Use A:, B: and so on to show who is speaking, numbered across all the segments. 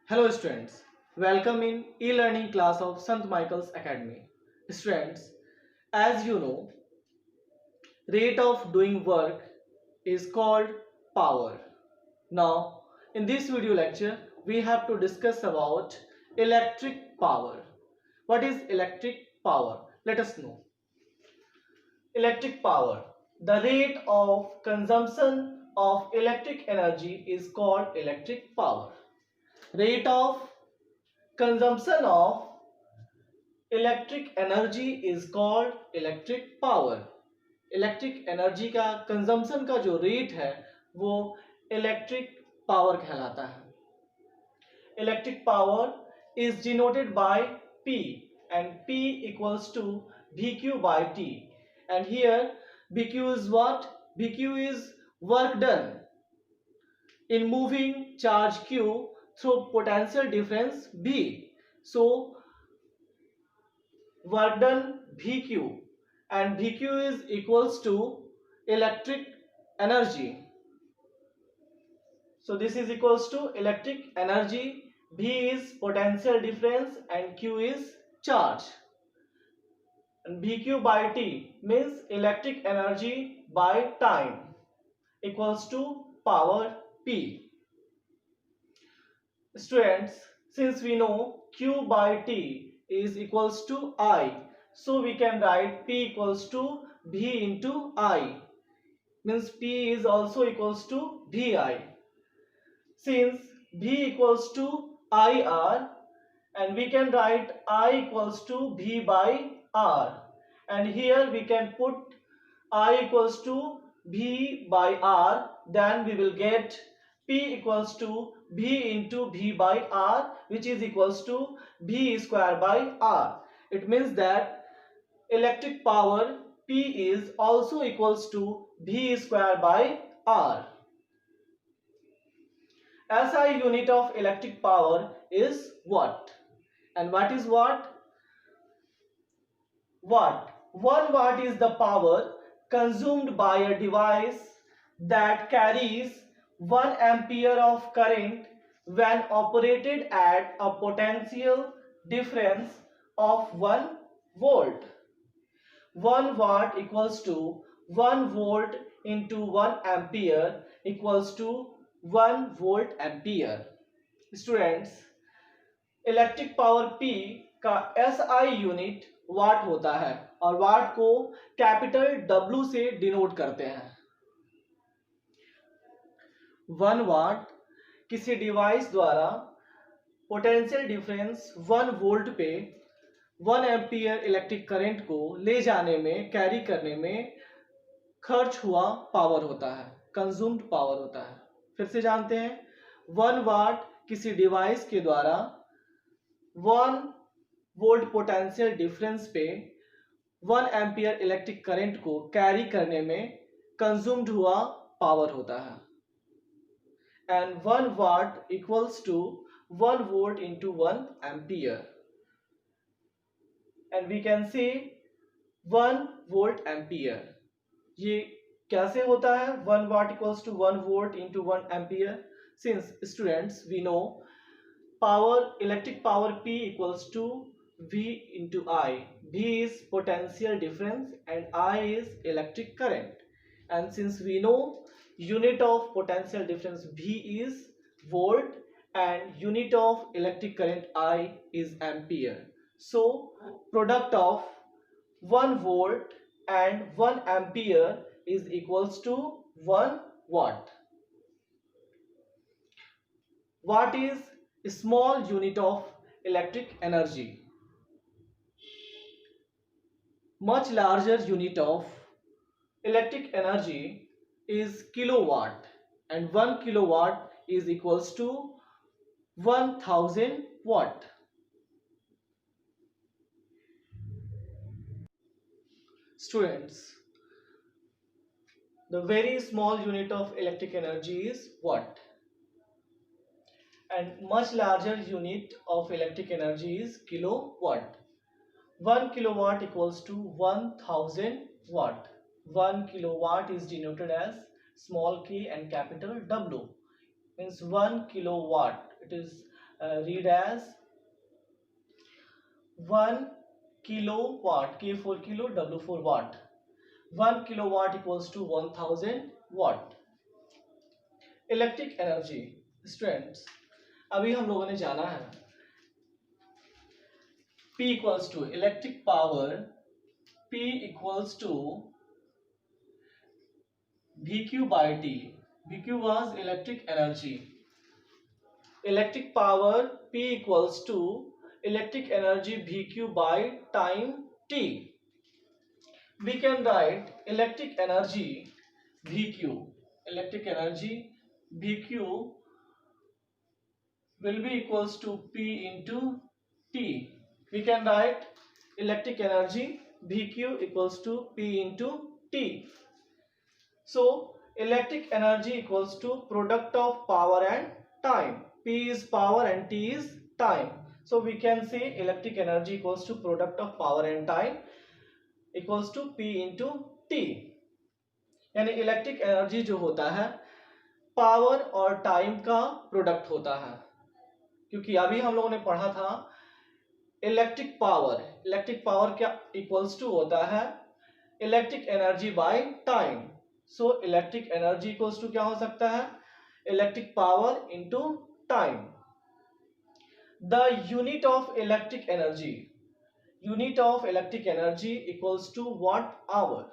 A: Hello students, welcome in e-learning class of Sant Michael's Academy. Students, as you know, rate of doing work is called power. Now, in this video lecture, we have to discuss about electric power. What is electric power? Let us know. Electric power. The rate of consumption of electric energy is called electric power. Rate of consumption of electric energy is called electric power. Electric energy का consumption का जो rate है वो electric power कहलाता है. Electric power is denoted by P and P equals to VQ by T, and here VQ is what? VQ is work done in moving charge Q through potential difference V. So work done VQ, and VQ is equals to electric energy. So this is equals to electric energy. V is potential difference and Q is charge. And VQ by T means electric energy by time equals to power P. Students, since we know Q by T is equals to I, so we can write P equals to V into I, means P is also equals to VI. Since V equals to IR, and we can write I equals to V by R, and here we can put I equals to V by R, then we will get P equals to V into V by R, which is equals to V square by R. It means that electric power P is also equals to V square by R. SI unit of electric power is watt. And what is watt? Watt. 1 watt is the power consumed by a device that carries 1 ampere of current when operated at a potential difference of 1 volt. 1 watt equals to 1 volt into 1 ampere equals to 1 volt ampere. Students, electric power P का SI unit watt होता है और वाट को capital W से denote करते हैं. 1 वाट किसी device द्वारा पोटेंशियल डिफरेंस 1 वोल्ट पे 1 एम्पियर इलेक्ट्रिक करंट को ले जाने में, कैरी करने में खर्च हुआ पावर होता है, कंज्यूम्ड पावर होता है. फिर से जानते हैं, 1 वाट किसी डिवाइस के द्वारा 1 वोल्ट पोटेंशियल डिफरेंस पे 1 एम्पियर इलेक्ट्रिक करंट को कैरी करने में कंज्यूम्ड हुआ पावर होता है. And 1 watt equals to 1 volt into 1 ampere, and we can say 1 volt ampere. ये कैसे होता है? 1 watt equals to 1 volt into 1 ampere. Since students, we know power, electric power P equals to V into I. V is potential difference and I is electric current. And since we know unit of potential difference V is volt and unit of electric current I is ampere. So product of 1 volt and 1 ampere is equals to 1 watt. Watt is a small unit of electric energy. Much larger unit of electric energy is kilowatt, and 1 kilowatt is equals to 1000 watt. Students, the very small unit of electric energy is watt, and much larger unit of electric energy is kilowatt. 1 kilowatt equals to 1000 watt. 1 kilowatt is denoted as small k and capital W. Means 1 kilowatt, it is read as 1 kilowatt, K for kilo, W for watt. 1 kilowatt equals to 1000 watt. Electric energy students, अभी हम लोगों ने जाना है P equals to electric power, P equals to VQ by T. VQ was electric energy. Electric power P equals to electric energy VQ by time T. We can write electric energy VQ. Electric energy VQ will be equals to P into T. We can write electric energy VQ equals to P into T. So electric energy equals to product of power and time. P is power and T is time. So we can say electric energy equals to product of power and time equals to P into T. यानी electric energy जो होता है power और time का product होता है, क्योंकि अभी हम लोगों ने पढ़ा था इलेक्ट्रिक पावर क्या इक्वल्स टू होता है electric energy by time. So electric energy equals to क्या हो सकता है electric power into time. The unit of electric energy equals to watt hour.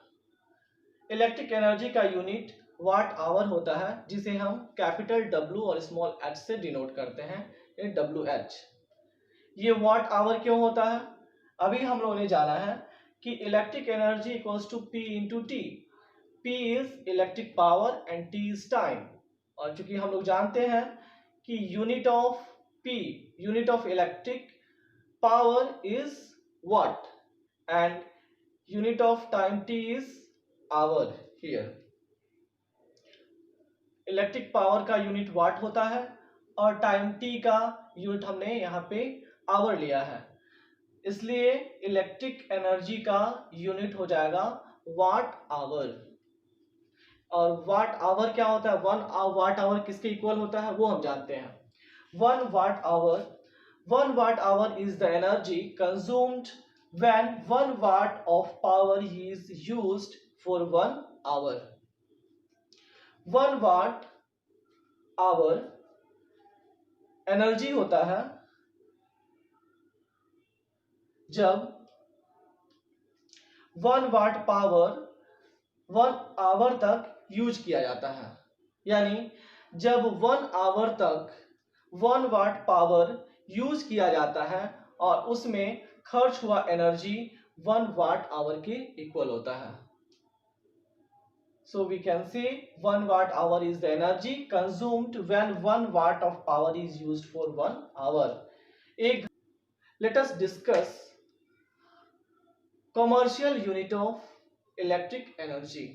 A: Electric energy का यूनिट वाट आवर होता है, जिसे हम कैपिटल W और स्मॉल h से डिनोट करते हैं, ये WH. ये वाट आवर क्यों होता है, अभी हम लोगों ने जाना है कि electric energy equals to P into T. P is electric power and T is time. और चूंकि हम लोग जानते हैं कि unit of P, unit of electric power is watt and unit of time T is hour. Here electric power का unit watt होता है और टाइम T का यूनिट हमने यहाँ पे आवर लिया है, इसलिए इलेक्ट्रिक एनर्जी का यूनिट हो जाएगा वाट आवर. और वाट आवर क्या होता है, वाट आवर किसके इक्वल होता है वो हम जानते हैं. 1 watt hour is the energy consumed when 1 watt of power is used for 1 hour. 1 watt hour energy होता है जब 1 वाट पावर 1 आवर तक यूज किया जाता है. यानी जब 1 आवर तक 1 वाट पावर यूज किया जाता है और उसमें खर्च हुआ एनर्जी 1 वाट आवर के इक्वल होता है. So we can say 1 watt hour is the energy consumed when 1 watt of power is used for 1 hour. Let us discuss commercial unit of electric energy.